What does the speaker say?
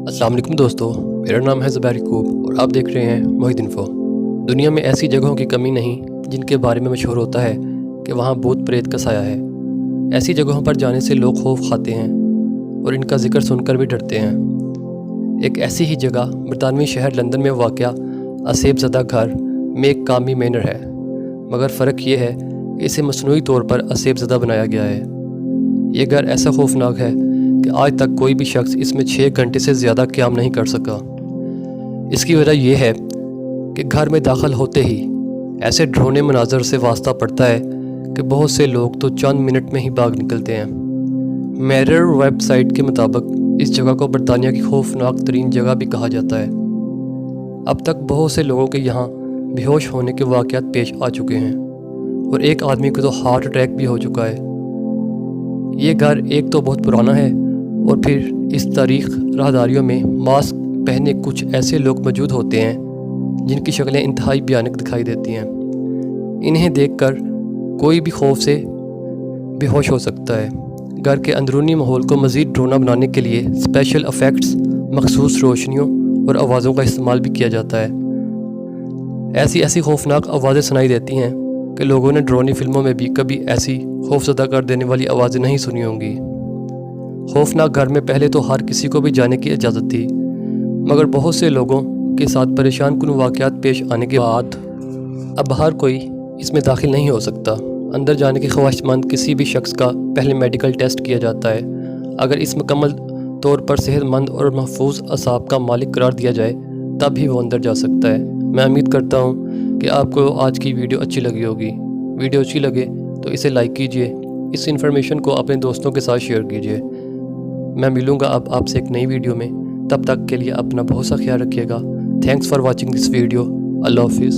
अस्सलाम वालेकुम दोस्तों, मेरा नाम है ज़ुबैर याकूब और आप देख रहे हैं मोहित इन्फो। दुनिया में ऐसी जगहों की कमी नहीं जिनके बारे में मशहूर होता है कि वहाँ भूत प्रेत का साया है। ऐसी जगहों पर जाने से लोग खौफ खाते हैं और इनका जिक्र सुनकर भी डरते हैं। एक ऐसी ही जगह बरतानवी शहर लंदन में वाक़या असेबज़दा घर मेक कामी मैनर है, मगर फ़र्क ये है कि इसे मसनूई तौर पर असेबज़दा बनाया गया है। ये घर ऐसा खौफनाक है कि आज तक कोई भी शख्स इसमें 6 घंटे से ज़्यादा क़याम नहीं कर सका। इसकी वजह यह है कि घर में दाखिल होते ही ऐसे डरावने मनाजर से वास्ता पड़ता है कि बहुत से लोग तो चंद मिनट में ही भाग निकलते हैं। मिरर वेबसाइट के मुताबिक इस जगह को बरतानिया की खौफनाक तरीन जगह भी कहा जाता है। अब तक बहुत से लोगों के यहाँ बेहोश होने के वाक़यात पेश आ चुके हैं और एक आदमी को तो हार्ट अटैक भी हो चुका है। ये घर एक तो बहुत पुराना है और फिर इस तारीख राहदारियों में मास्क पहने कुछ ऐसे लोग मौजूद होते हैं जिनकी शक्लें इंतहाई भयानक दिखाई देती हैं। इन्हें देखकर कोई भी खौफ से बेहोश हो सकता है। घर के अंदरूनी माहौल को मज़ीद डरावना बनाने के लिए स्पेशल इफ़ेक्ट्स, मखसूस रोशनियों और आवाज़ों का इस्तेमाल भी किया जाता है। ऐसी खौफनाक आवाज़ें सुनाई देती हैं कि लोगों ने डरावनी फिल्मों में भी कभी ऐसी खौफज़दा कर देने वाली आवाज़ें नहीं सुनी होंगी। खौफनाक घर में पहले तो हर किसी को भी जाने की इजाज़त थी, मगर बहुत से लोगों के साथ परेशान कुन वाक़यात पेश आने के बाद अब हर कोई इसमें दाखिल नहीं हो सकता। अंदर जाने की ख्वाहिशमंद किसी भी शख्स का पहले मेडिकल टेस्ट किया जाता है। अगर इस मुकम्मल तौर पर सेहतमंद और महफूज असाब का मालिक करार दिया जाए तब ही वो अंदर जा सकता है। मैं उम्मीद करता हूँ कि आपको आज की वीडियो अच्छी लगी होगी। वीडियो अच्छी लगे तो इसे लाइक कीजिए, इस इन्फॉर्मेशन को अपने दोस्तों के साथ शेयर कीजिए। मैं मिलूँगा अब आपसे एक नई वीडियो में। तब तक के लिए अपना बहुत सा ख्याल रखिएगा। Thanks for watching this video. अल्लाह हाफिज़।